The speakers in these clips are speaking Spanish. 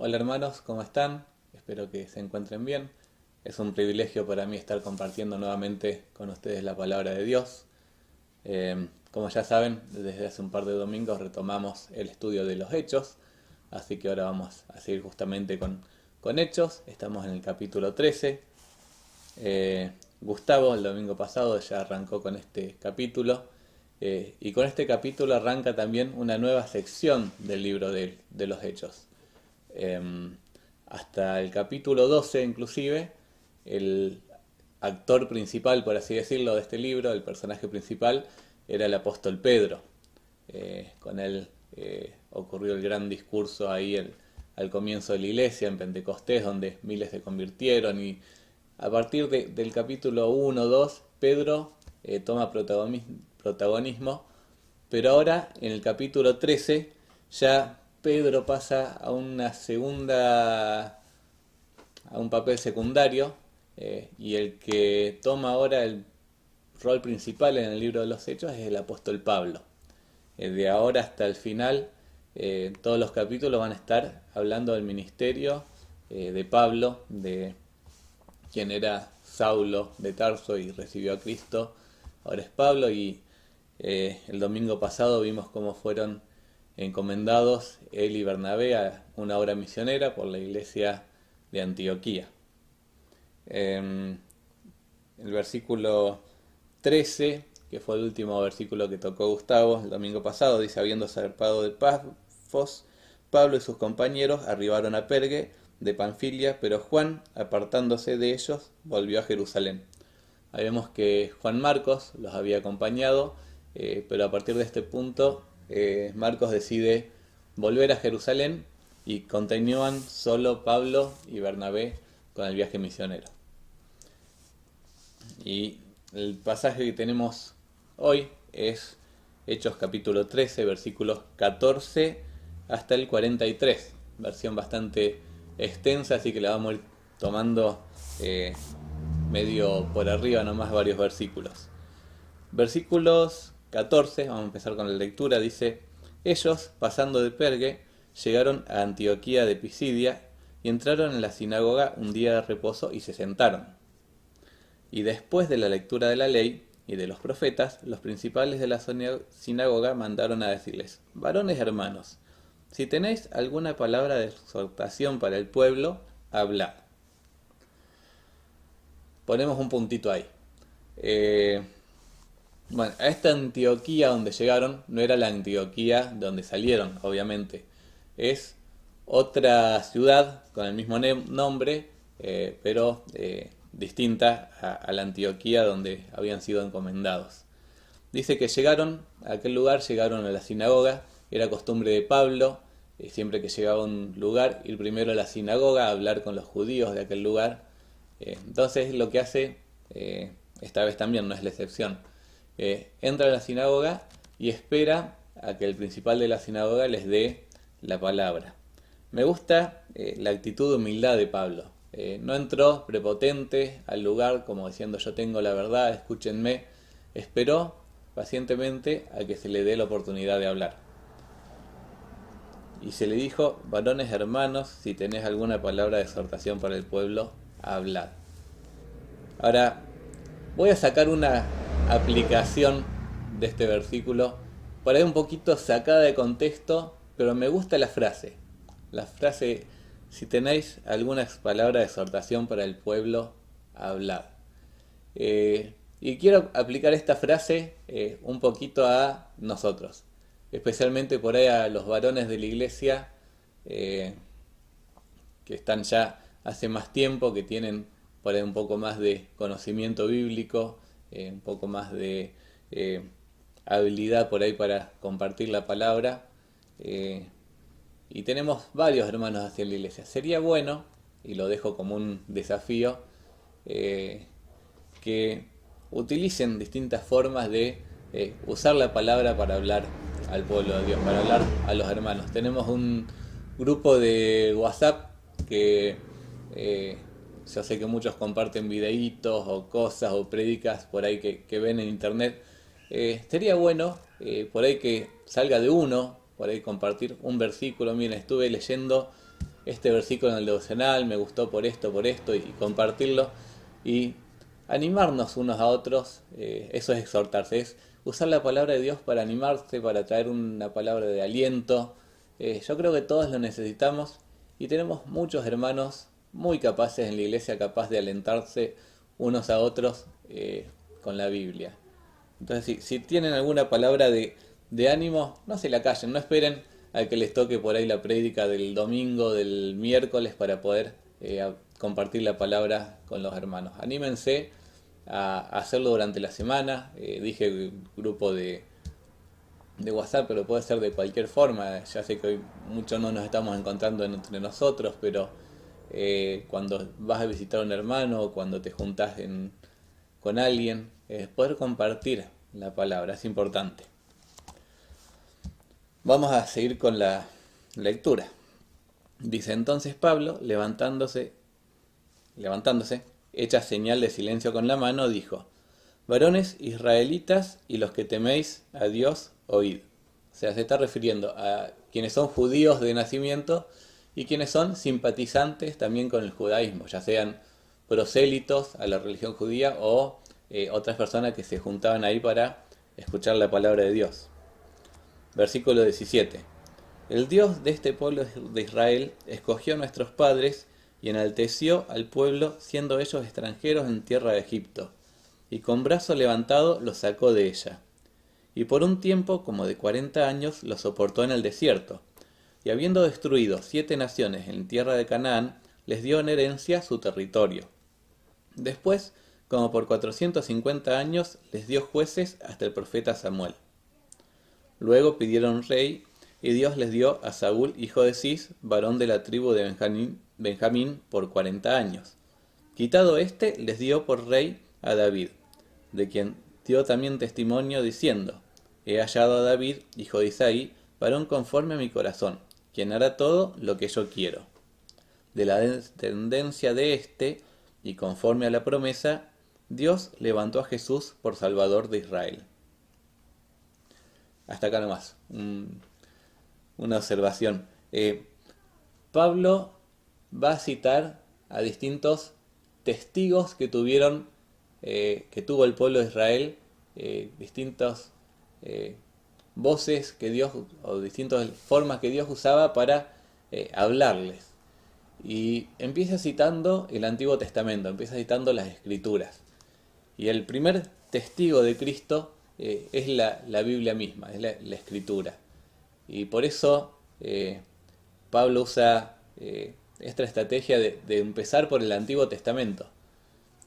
Hola hermanos, ¿cómo están? Espero que se encuentren bien. Es un privilegio para mí estar compartiendo nuevamente con ustedes la palabra de Dios. Como ya saben, desde hace un par de domingos retomamos el estudio de los Hechos, así que ahora vamos a seguir justamente con Hechos. Estamos en el capítulo 13. Gustavo el domingo pasado ya arrancó con este capítulo, y con este capítulo arranca también una nueva sección del libro de los Hechos. Eh, Hasta el capítulo 12 inclusive, el actor principal, por así decirlo, de este libro, el personaje principal, era el apóstol Pedro. Con él ocurrió el gran discurso ahí al comienzo de la iglesia, en Pentecostés, donde miles se convirtieron, y a partir del capítulo 1-2, Pedro toma protagonismo, pero ahora en el capítulo 13 ya Pedro pasa a una segunda, a un papel secundario, y el que toma ahora el rol principal en el libro de los Hechos es el apóstol Pablo. De ahora hasta el final, todos los capítulos van a estar hablando del ministerio de Pablo, de quien era Saulo de Tarso y recibió a Cristo. Ahora es Pablo, y el domingo pasado vimos cómo fueron encomendados él y Bernabé a una obra misionera por la iglesia de Antioquía. El versículo 13, que fue el último versículo que tocó Gustavo el domingo pasado, dice: habiendo zarpado de Pafos, Pablo y sus compañeros arribaron a Pergue de Panfilia, pero Juan, apartándose de ellos, volvió a Jerusalén. Ahí vemos que Juan Marcos los había acompañado, pero a partir de este punto Marcos decide volver a Jerusalén y continúan solo Pablo y Bernabé con el viaje misionero. Y el pasaje que tenemos hoy es Hechos capítulo 13, versículos 14 hasta el 43. Versión bastante extensa, así que la vamos a ir tomando medio por arriba nomás, varios versículos. Versículos 14, vamos a empezar con la lectura, dice: ellos, pasando de Pergue, llegaron a Antioquía de Pisidia y entraron en la sinagoga un día de reposo y se sentaron. Y después de la lectura de la ley y de los profetas, los principales de la sinagoga mandaron a decirles: varones hermanos, si tenéis alguna palabra de exhortación para el pueblo, hablad. Ponemos un puntito ahí. Bueno, a esta Antioquía donde llegaron no era la Antioquía de donde salieron, obviamente. Es otra ciudad con el mismo nombre, pero distinta a la Antioquía donde habían sido encomendados. Dice que llegaron a aquel lugar, llegaron a la sinagoga. Era costumbre de Pablo, siempre que llegaba a un lugar, ir primero a la sinagoga a hablar con los judíos de aquel lugar. Entonces lo que hace, esta vez también no es la excepción, entra a la sinagoga y espera a que el principal de la sinagoga les dé la palabra. Me gusta la actitud de humildad de Pablo. No entró prepotente al lugar como diciendo: yo tengo la verdad, escúchenme. Esperó pacientemente a que se le dé la oportunidad de hablar. Y se le dijo: varones hermanos, si tenés alguna palabra de exhortación para el pueblo, hablad. Ahora, voy a sacar una aplicación de este versículo, por ahí un poquito sacada de contexto, pero me gusta la frase. La frase: si tenéis alguna palabra de exhortación para el pueblo, hablad. Y quiero aplicar esta frase un poquito a nosotros, especialmente por ahí a los varones de la iglesia, que están ya hace más tiempo, que tienen por ahí un poco más de conocimiento bíblico, un poco más de habilidad por ahí para compartir la palabra. Y tenemos varios hermanos hacia la iglesia. Sería bueno, y lo dejo como un desafío, que utilicen distintas formas de usar la palabra para hablar al pueblo de Dios, para hablar a los hermanos. Tenemos un grupo de WhatsApp que yo sé que muchos comparten videitos o cosas o prédicas por ahí que ven en internet. Sería bueno por ahí que salga de uno, por ahí compartir un versículo. Miren, estuve leyendo este versículo en el devocional, me gustó por esto, y compartirlo y animarnos unos a otros. Eso es exhortarse, es usar la palabra de Dios para animarse, para traer una palabra de aliento. Yo creo que todos lo necesitamos y tenemos muchos hermanos muy capaces en la iglesia, capaz de alentarse unos a otros con la Biblia. Entonces, si tienen alguna palabra de ánimo, no se la callen, no esperen a que les toque por ahí la prédica del domingo, del miércoles, para poder compartir la palabra con los hermanos. Anímense a hacerlo durante la semana. Dije grupo de WhatsApp, pero puede ser de cualquier forma. Ya sé que hoy muchos no nos estamos encontrando entre nosotros, pero cuando vas a visitar a un hermano o cuando te juntás con alguien, poder compartir la palabra es importante. Vamos a seguir con la lectura. Dice entonces Pablo, levantándose, hecha señal de silencio con la mano, dijo: varones israelitas y los que teméis a Dios, oíd. O sea, se está refiriendo a quienes son judíos de nacimiento y quienes son simpatizantes también con el judaísmo, ya sean prosélitos a la religión judía o otras personas que se juntaban ahí para escuchar la palabra de Dios. Versículo 17. El Dios de este pueblo de Israel escogió a nuestros padres y enalteció al pueblo, siendo ellos extranjeros en tierra de Egipto, y con brazo levantado los sacó de ella. Y por un tiempo, como de 40 años, los soportó en el desierto. Y habiendo destruido 7 naciones en tierra de Canaán, les dio en herencia su territorio. Después, como por 450 años, les dio jueces hasta el profeta Samuel. Luego pidieron rey, y Dios les dio a Saúl, hijo de Cis, varón de la tribu de Benjamín, por 40 años. Quitado éste, les dio por rey a David, de quien dio también testimonio diciendo: he hallado a David, hijo de Isaí, varón conforme a mi corazón, quien hará todo lo que yo quiero. De la descendencia de éste, y conforme a la promesa, Dios levantó a Jesús por Salvador de Israel. Hasta acá nomás, una observación. Pablo va a citar a distintos testigos que tuvo el pueblo de Israel, distintas voces que Dios, o distintas formas que Dios usaba para hablarles. Y empieza citando el Antiguo Testamento, empieza citando las Escrituras. Y el primer testigo de Cristo es la Biblia misma, es la Escritura. Y por eso Pablo usa esta estrategia de empezar por el Antiguo Testamento.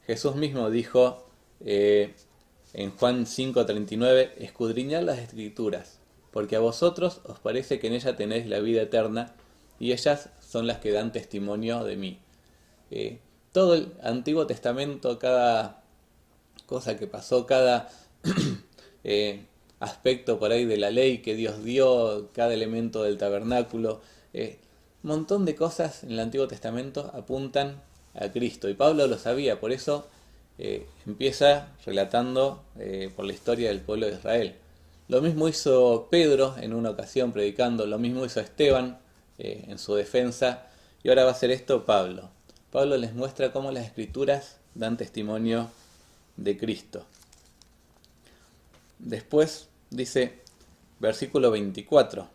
Jesús mismo dijo en Juan 5:39: escudriñad las Escrituras, porque a vosotros os parece que en ellas tenéis la vida eterna, y ellas son las que dan testimonio de mí. Todo el Antiguo Testamento, cada cosa que pasó, cada aspecto por ahí de la ley que Dios dio, cada elemento del tabernáculo, un montón de cosas en el Antiguo Testamento apuntan a Cristo, y Pablo lo sabía, por eso empieza relatando por la historia del pueblo de Israel. Lo mismo hizo Pedro en una ocasión predicando, lo mismo hizo Esteban en su defensa, y ahora va a hacer esto Pablo. Pablo les muestra cómo las Escrituras dan testimonio de Cristo. Después dice, versículo 24: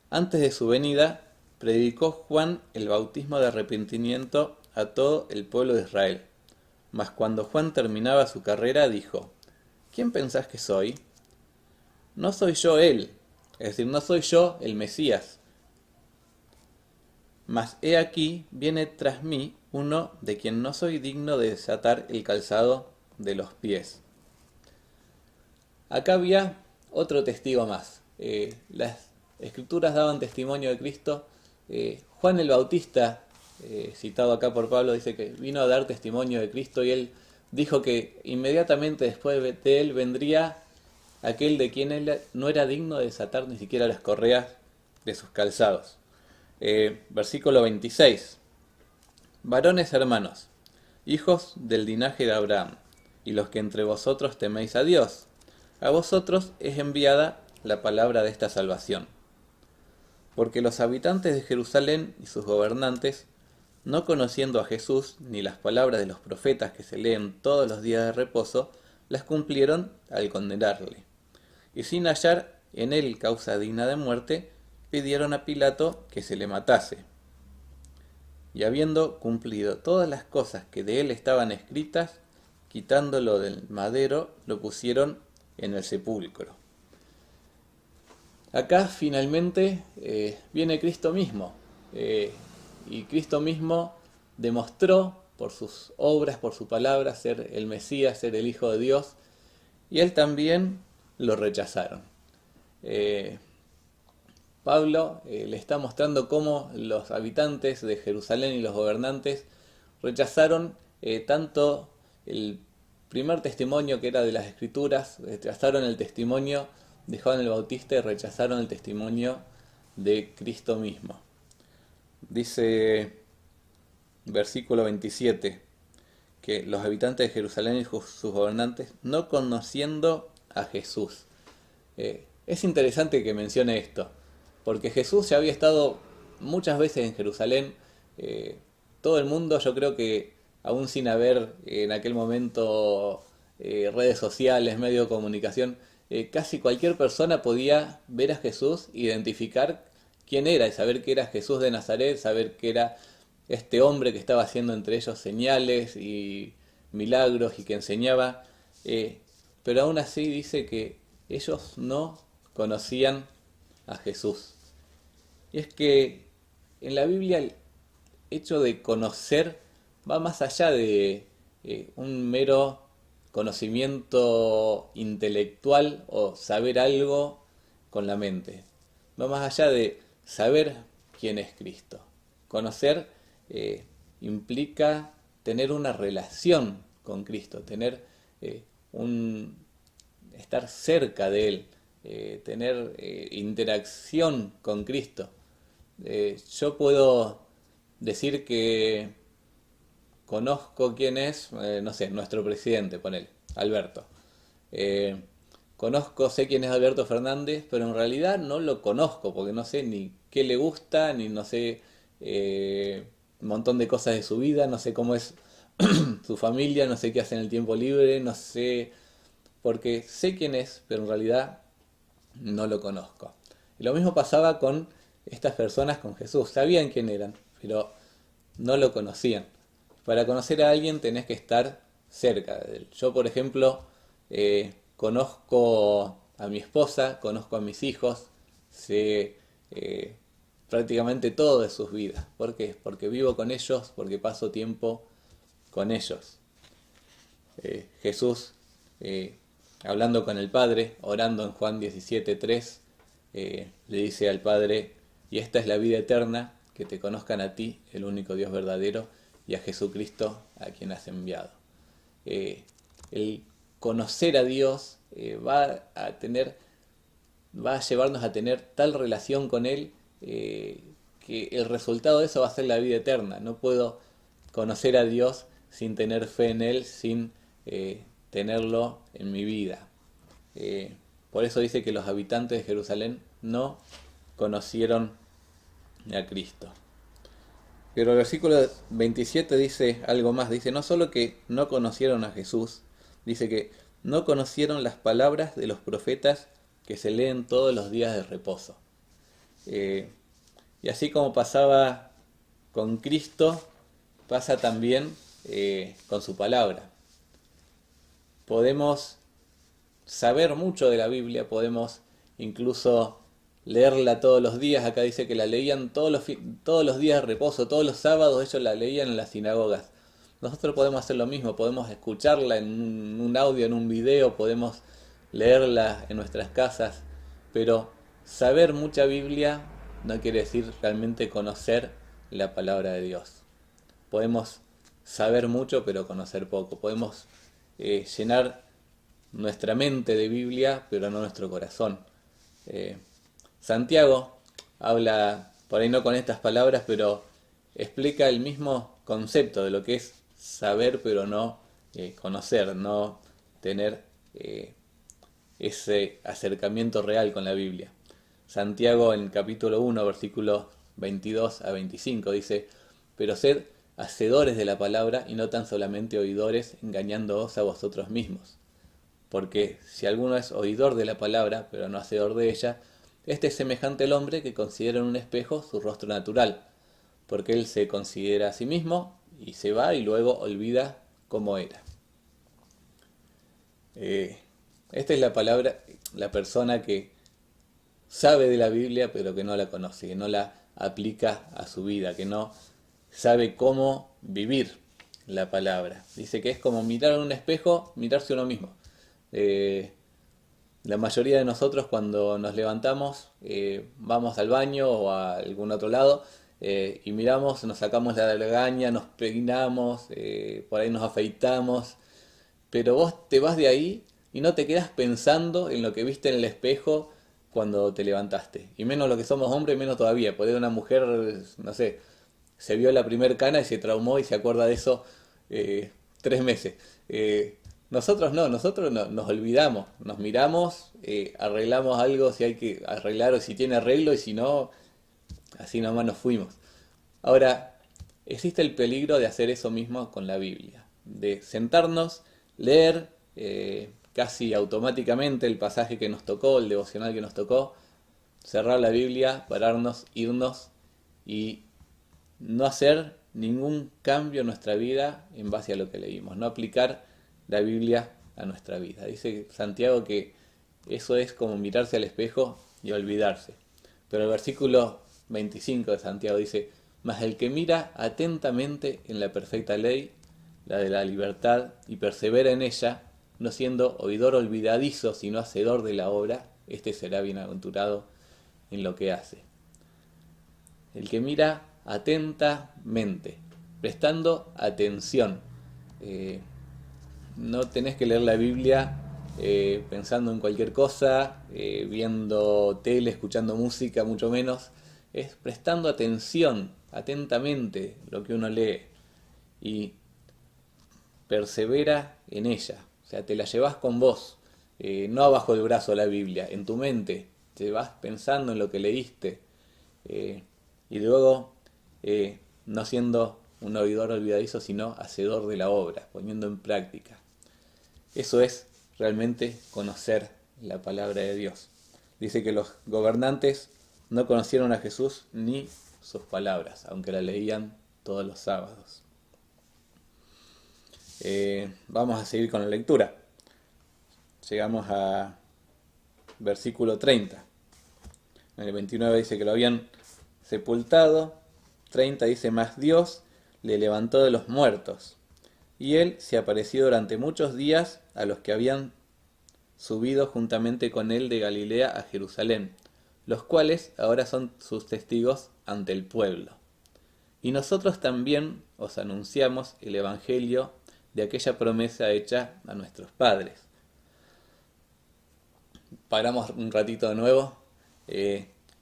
antes de su venida, predicó Juan el bautismo de arrepentimiento a todo el pueblo de Israel. Mas cuando Juan terminaba su carrera, dijo: ¿quién pensás que soy? No soy yo él, es decir, no soy yo el Mesías. Mas he aquí, viene tras mí uno de quien no soy digno de desatar el calzado de los pies. Acá había otro testigo más. Las Escrituras daban testimonio de Cristo. Juan el Bautista, citado acá por Pablo, dice que vino a dar testimonio de Cristo, y él dijo que inmediatamente después de él vendría aquel de quien él no era digno de desatar ni siquiera las correas de sus calzados. Versículo 26: varones hermanos, hijos del linaje de Abraham, y los que entre vosotros teméis a Dios, a vosotros es enviada la palabra de esta salvación. porque los habitantes de Jerusalén y sus gobernantes, no conociendo a Jesús ni las palabras de los profetas que se leen todos los días de reposo, las cumplieron al condenarle. Y sin hallar en él causa digna de muerte, pidieron a Pilato que se le matase. Y habiendo cumplido todas las cosas que de él estaban escritas, quitándolo del madero, lo pusieron en el sepulcro. Acá finalmente viene Cristo mismo, y Cristo mismo demostró por sus obras, por su palabra, ser el Mesías, ser el Hijo de Dios, y él también lo rechazaron. Pablo le está mostrando cómo los habitantes de Jerusalén y los gobernantes rechazaron tanto el primer testimonio que era de las Escrituras, rechazaron el testimonio de Juan el Bautista y rechazaron el testimonio de Cristo mismo. Dice versículo 27 que los habitantes de Jerusalén y sus gobernantes no conociendo a Jesús. Es interesante que mencione esto, porque Jesús ya había estado muchas veces en Jerusalén. Todo el mundo, yo creo que aún sin haber en aquel momento redes sociales, medios de comunicación, casi cualquier persona podía ver a Jesús, identificar quién era y saber que era Jesús de Nazaret, saber que era este hombre que estaba haciendo entre ellos señales y milagros y que enseñaba. Pero aún así dice que ellos no conocían a Jesús. Y es que en la Biblia el hecho de conocer va más allá de un mero conocimiento intelectual o saber algo con la mente. Va más allá de saber quién es Cristo. Conocer implica tener una relación con Cristo, tener estar cerca de Él, tener interacción con Cristo. Yo puedo decir que conozco quién es, no sé, nuestro presidente, ponele, Alberto. Sé quién es Alberto Fernández, pero en realidad no lo conozco, porque no sé ni qué le gusta, ni no sé un montón de cosas de su vida, no sé cómo es su familia, no sé qué hace en el tiempo libre, no sé, porque sé quién es, pero en realidad no lo conozco. Y lo mismo pasaba con estas personas con Jesús, sabían quién eran, pero no lo conocían. Para conocer a alguien tenés que estar cerca de él. Yo, por ejemplo, conozco a mi esposa, conozco a mis hijos, sé prácticamente todo de sus vidas. ¿Por qué? Porque vivo con ellos, porque paso tiempo con ellos. Jesús, hablando con el Padre, orando en Juan 17:3, le dice al Padre: y esta es la vida eterna, que te conozcan a ti, el único Dios verdadero, y a Jesucristo, a quien has enviado. El conocer a Dios va a llevarnos a tener tal relación con Él que el resultado de eso va a ser la vida eterna. No puedo conocer a Dios sin tener fe en Él, sin tenerlo en mi vida. Por eso dice que los habitantes de Jerusalén no conocieron a Cristo. Pero el versículo 27 dice algo más. Dice, no solo que no conocieron a Jesús, dice que no conocieron las palabras de los profetas que se leen todos los días de reposo. Y así como pasaba con Cristo, pasa también con su palabra. Podemos saber mucho de la Biblia, podemos incluso leerla todos los días. Acá dice que la leían todos los días de reposo, todos los sábados ellos la leían en las sinagogas. Nosotros podemos hacer lo mismo, podemos escucharla en un audio, en un video, podemos leerla en nuestras casas, pero saber mucha Biblia no quiere decir realmente conocer la palabra de Dios. Podemos saber mucho pero conocer poco. Podemos llenar nuestra mente de Biblia pero no nuestro corazón. Santiago habla, por ahí no con estas palabras, pero explica el mismo concepto de lo que es saber pero no conocer, no tener ese acercamiento real con la Biblia. Santiago en capítulo 1, versículos 22 a 25 dice, pero sed hacedores de la palabra y no tan solamente oidores, engañándoos a vosotros mismos. Porque si alguno es oidor de la palabra, pero no hacedor de ella, este es semejante al hombre que considera en un espejo su rostro natural, porque él se considera a sí mismo y se va y luego olvida cómo era. Esta es la palabra, la persona que sabe de la Biblia pero que no la conoce, que no la aplica a su vida, que no sabe cómo vivir la palabra. Dice que es como mirar en un espejo, mirarse uno mismo. La mayoría de nosotros cuando nos levantamos vamos al baño o a algún otro lado y miramos, nos sacamos la lagaña, nos peinamos, por ahí nos afeitamos, pero vos te vas de ahí y no te quedas pensando en lo que viste en el espejo cuando te levantaste. Y menos lo que somos hombres, menos todavía. Por ahí una mujer, no sé, se vio la primer cana y se traumó y se acuerda de eso 3 meses. Nosotros no, nos olvidamos, nos miramos, arreglamos algo si hay que arreglar o si tiene arreglo y si no, así nomás nos fuimos. Ahora, existe el peligro de hacer eso mismo con la Biblia, de sentarnos, leer casi automáticamente el pasaje que nos tocó, el devocional que nos tocó, cerrar la Biblia, pararnos, irnos y no hacer ningún cambio en nuestra vida en base a lo que leímos, no aplicar la Biblia a nuestra vida. Dice Santiago que eso es como mirarse al espejo y olvidarse. Pero el versículo 25 de Santiago dice, mas el que mira atentamente en la perfecta ley, la de la libertad, y persevera en ella, no siendo oidor olvidadizo, sino hacedor de la obra, este será bienaventurado en lo que hace. El que mira atentamente, prestando atención. No tenés que leer la Biblia pensando en cualquier cosa, viendo tele, escuchando música, mucho menos. Es prestando atención, atentamente, lo que uno lee. Y persevera en ella. O sea, te la llevas con vos. No abajo del brazo la Biblia, en tu mente. Te vas pensando en lo que leíste. Y luego, no siendo un oidor olvidadizo, sino hacedor de la obra, poniendo en práctica. Eso es realmente conocer la palabra de Dios. Dice que los gobernantes no conocieron a Jesús ni sus palabras, aunque la leían todos los sábados. Vamos a seguir con la lectura. Llegamos a versículo 30. En el 29 dice que lo habían sepultado. 30 dice, mas Dios le levantó de los muertos. Y él se apareció durante muchos días a los que habían subido juntamente con él de Galilea a Jerusalén, los cuales ahora son sus testigos ante el pueblo. Y nosotros también os anunciamos el evangelio de aquella promesa hecha a nuestros padres. Paramos un ratito de nuevo.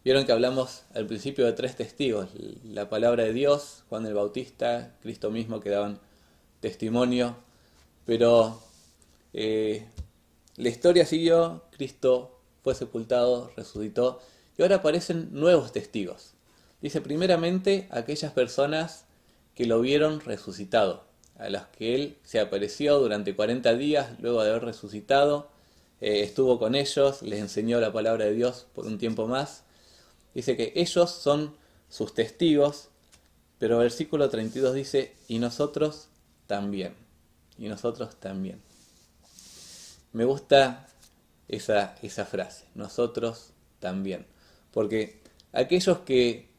Vieron que hablamos al principio de 3 testigos, la palabra de Dios, Juan el Bautista, Cristo mismo, que daban testimonio, pero la historia siguió, Cristo fue sepultado, resucitó, y ahora aparecen nuevos testigos. Dice primeramente aquellas personas que lo vieron resucitado, a las que él se apareció durante 40 días luego de haber resucitado, estuvo con ellos, les enseñó la palabra de Dios por un tiempo más. Dice que ellos son sus testigos, pero el versículo 32 dice, y nosotros también, y nosotros también. Me gusta esa frase, nosotros también, porque aquellos que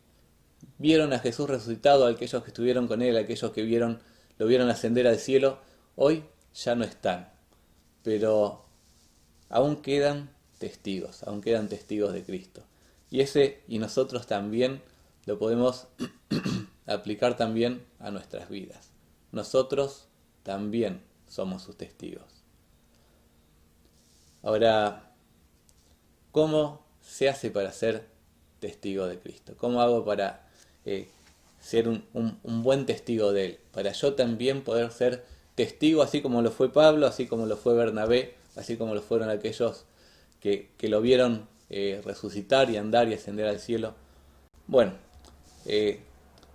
vieron a Jesús resucitado, aquellos que estuvieron con él, aquellos que lo vieron ascender al cielo, hoy ya no están, pero aún quedan testigos de Cristo. Y nosotros también lo podemos aplicar también a nuestras vidas. Nosotros también somos sus testigos. Ahora, ¿cómo se hace para ser testigo de Cristo? ¿Cómo hago para ser un buen testigo de Él? Para yo también poder ser testigo, así como lo fue Pablo, así como lo fue Bernabé, así como lo fueron aquellos que lo vieron resucitar y andar y ascender al cielo. Bueno,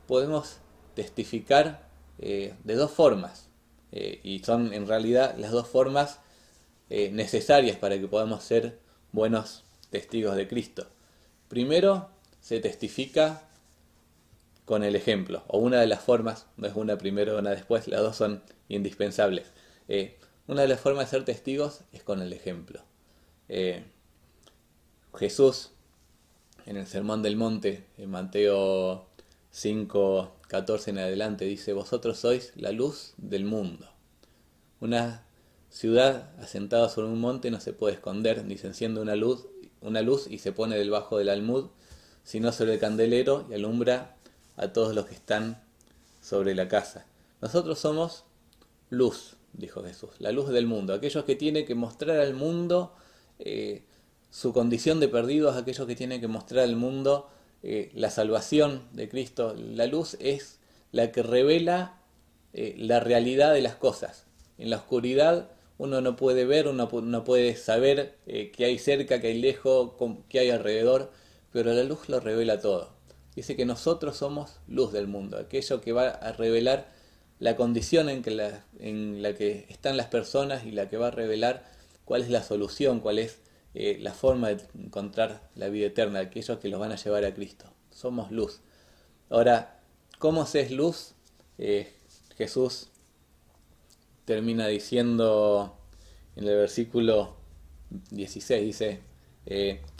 podemos testificar de dos formas, y son en realidad las dos formas necesarias para que podamos ser buenos testigos de Cristo. Primero, se testifica con el ejemplo, o una de las formas, no es una primero o una después, las dos son indispensables. Una de las formas de ser testigos es con el ejemplo. Jesús, en el Sermón del Monte, en Mateo 5:14 en adelante, dice: vosotros sois la luz del mundo. Una ciudad asentada sobre un monte no se puede esconder, ni se enciende una luz y se pone debajo del almud, sino sobre el candelero y alumbra a todos los que están sobre la casa. Nosotros somos luz, dijo Jesús, la luz del mundo, aquellos que tienen que mostrar al mundo su condición de perdidos, aquellos que tienen que mostrar al mundo la salvación de Cristo. La luz es la que revela la realidad de las cosas. En la oscuridad uno no puede ver, uno no puede saber qué hay cerca, qué hay lejos, qué hay alrededor, pero la luz lo revela todo. Dice que nosotros somos luz del mundo, aquello que va a revelar la condición en la que están las personas y la que va a revelar cuál es la solución, cuál es la forma de encontrar la vida eterna, aquellos que los van a llevar a Cristo. Somos luz. Ahora, ¿cómo se es luz? Jesús termina diciendo en el versículo 16, dice: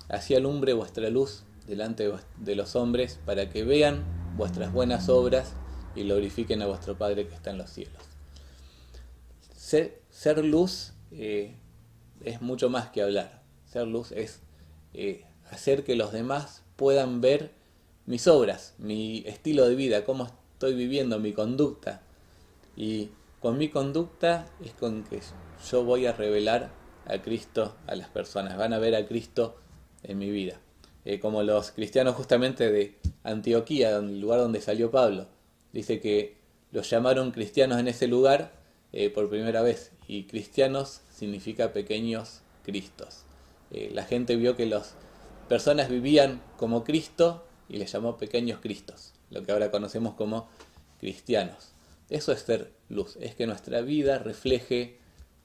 así alumbre vuestra luz delante de los hombres, para que vean vuestras buenas obras y glorifiquen a vuestro Padre que está en los cielos. Ser luz es mucho más que hablar. Ser luz es hacer que los demás puedan ver mis obras, mi estilo de vida, cómo estoy viviendo, mi conducta. Y con mi conducta es con que yo voy a revelar a Cristo a las personas. Van a ver a Cristo en mi vida. Como los cristianos justamente de Antioquía, el lugar donde salió Pablo. Dice que los llamaron cristianos en ese lugar por primera vez. Y cristianos significa pequeños cristos. La gente vio que las personas vivían como Cristo y les llamó pequeños cristos, lo que ahora conocemos como cristianos. Eso es ser luz, es que nuestra vida refleje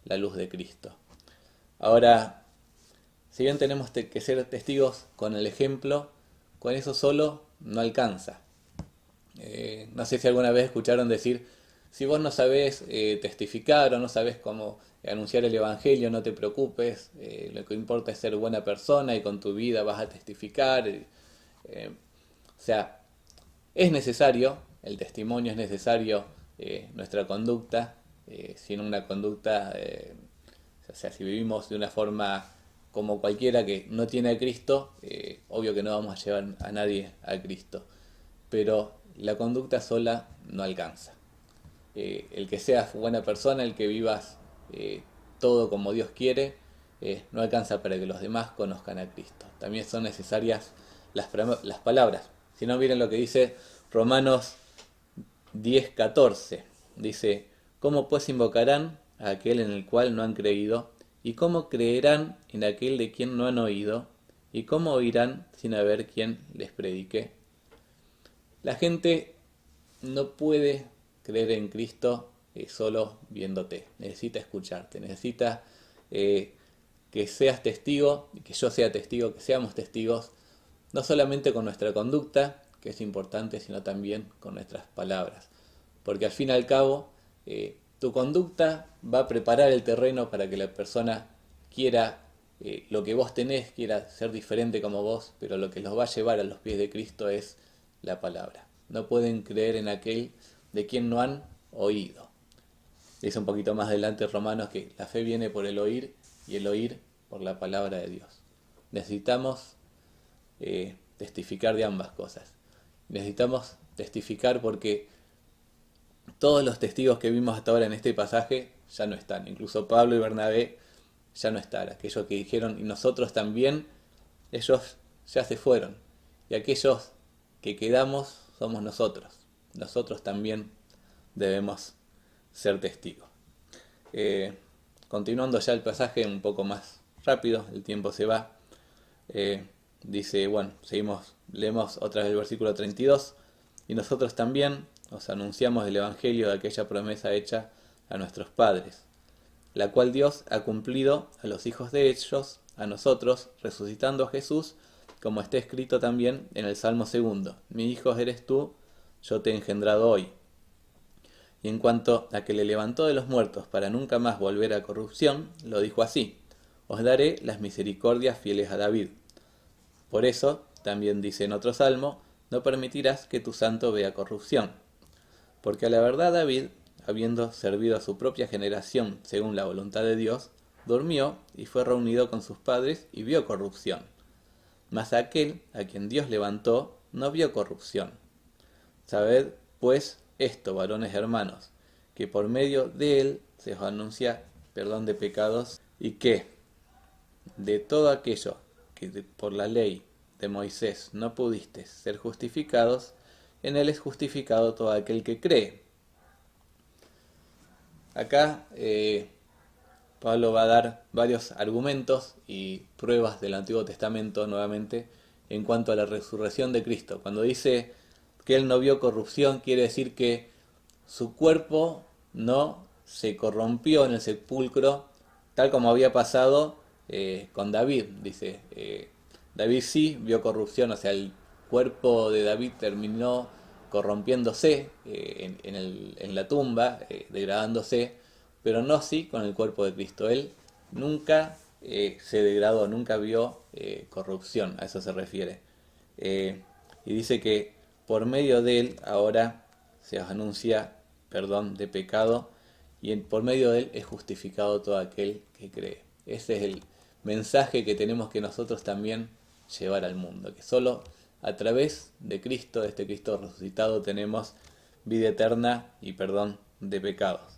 la luz de Cristo. Ahora, si bien tenemos que ser testigos con el ejemplo, con eso solo no alcanza. No sé si alguna vez escucharon decir: si vos no sabés testificar o no sabés cómo anunciar el Evangelio, no te preocupes, lo que importa es ser buena persona y con tu vida vas a testificar. O sea, es necesario, el testimonio es necesario, nuestra conducta, sin una conducta, o sea, si vivimos de una forma como cualquiera que no tiene a Cristo, obvio que no vamos a llevar a nadie a Cristo, pero la conducta sola no alcanza. El que seas buena persona, el que vivas todo como Dios quiere, no alcanza para que los demás conozcan a Cristo. También son necesarias las palabras. Si no, miren lo que dice Romanos 10:14. Dice: ¿cómo pues invocarán a aquel en el cual no han creído? ¿Y cómo creerán en aquel de quien no han oído? ¿Y cómo oirán sin haber quien les predique? La gente no puede creer en Cristo solo viéndote. Necesita escucharte, necesita que seas testigo, que yo sea testigo, que seamos testigos, no solamente con nuestra conducta, que es importante, sino también con nuestras palabras. Porque al fin y al cabo, tu conducta va a preparar el terreno para que la persona quiera lo que vos tenés, quiera ser diferente como vos, pero lo que los va a llevar a los pies de Cristo es la palabra. No pueden creer en aquel de quien no han oído. Dice un poquito más adelante Romanos que la fe viene por el oír y el oír por la palabra de Dios. Necesitamos testificar de ambas cosas. Necesitamos testificar porque todos los testigos que vimos hasta ahora en este pasaje ya no están. Incluso Pablo y Bernabé ya no están. Aquellos que dijeron: y nosotros también, ellos ya se fueron. Y aquellos que quedamos somos nosotros. Nosotros también debemos ser testigos. Continuando ya el pasaje un poco más rápido, el tiempo se va. Dice, bueno, leemos otra vez el versículo 32. Y nosotros también os anunciamos el evangelio de aquella promesa hecha a nuestros padres, la cual Dios ha cumplido a los hijos de ellos, a nosotros, resucitando a Jesús, como está escrito también en el Salmo 2: Mi hijo eres tú, yo te he engendrado hoy. Y en cuanto a que le levantó de los muertos para nunca más volver a corrupción, lo dijo así: Os daré las misericordias fieles a David. Por eso, también dice en otro salmo: No permitirás que tu santo vea corrupción. Porque a la verdad David, habiendo servido a su propia generación según la voluntad de Dios, durmió y fue reunido con sus padres y vio corrupción. Mas aquel a quien Dios levantó no vio corrupción. Sabed, pues, esto, varones hermanos, que por medio de él se os anuncia perdón de pecados, y que de todo aquello que por la ley de Moisés no pudisteis ser justificados, en él es justificado todo aquel que cree. Acá Pablo va a dar varios argumentos y pruebas del Antiguo Testamento nuevamente en cuanto a la resurrección de Cristo. Cuando dice que él no vio corrupción, quiere decir que su cuerpo no se corrompió en el sepulcro, tal como había pasado con David. Dice, David sí vio corrupción, o sea, el cuerpo de David terminó corrompiéndose en la tumba, degradándose, pero no así con el cuerpo de Cristo. Él nunca se degradó, nunca vio corrupción, a eso se refiere. Y dice que por medio de él ahora se os anuncia perdón de pecado, y por medio de él es justificado todo aquel que cree. Ese es el mensaje que tenemos que nosotros también llevar al mundo, que solo a través de Cristo, de este Cristo resucitado, tenemos vida eterna y perdón de pecados.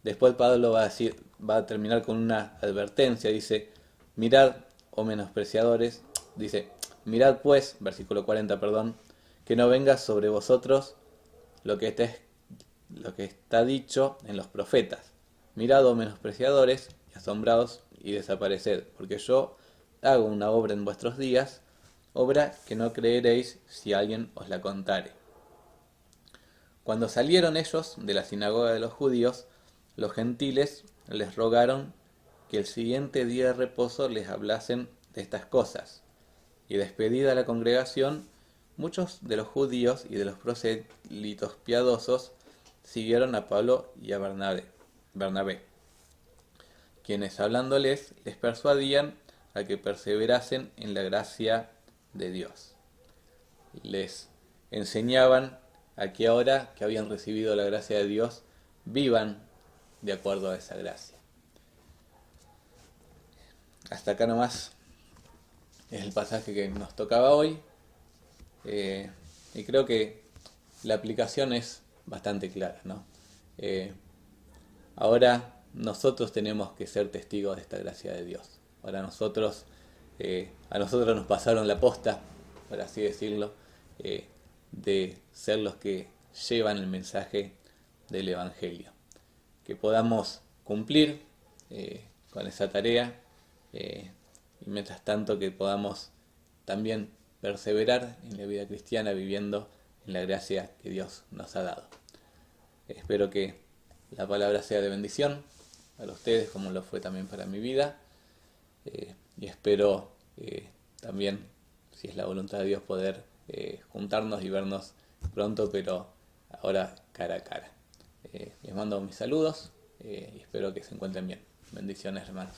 Después Pablo va a terminar con una advertencia, dice: mirad, oh menospreciadores, dice: mirad pues, versículo 40, perdón, que no venga sobre vosotros lo que está dicho en los profetas. Mirad, oh menospreciadores, y asombrados, y desapareced, porque yo hago una obra en vuestros días, obra que no creeréis si alguien os la contare. Cuando salieron ellos de la sinagoga de los judíos, los gentiles les rogaron que el siguiente día de reposo les hablasen de estas cosas. Y despedida la congregación, muchos de los judíos y de los prosélitos piadosos siguieron a Pablo y a Bernabé, quienes hablándoles les persuadían a que perseverasen en la gracia de Dios. Les enseñaban a que ahora que habían recibido la gracia de Dios, vivan de acuerdo a esa gracia. Hasta acá nomás es el pasaje que nos tocaba hoy, y creo que la aplicación es bastante clara, ¿no? Ahora nosotros tenemos que ser testigos de esta gracia de Dios. Ahora a nosotros nos pasaron la posta, por así decirlo, de ser los que llevan el mensaje del Evangelio. Que podamos cumplir con esa tarea, y mientras tanto que podamos también perseverar en la vida cristiana viviendo en la gracia que Dios nos ha dado. Espero que la palabra sea de bendición para ustedes como lo fue también para mi vida, y espero también, si es la voluntad de Dios, poder juntarnos y vernos pronto, pero ahora cara a cara. Les mando mis saludos y espero que se encuentren bien. Bendiciones, hermanos.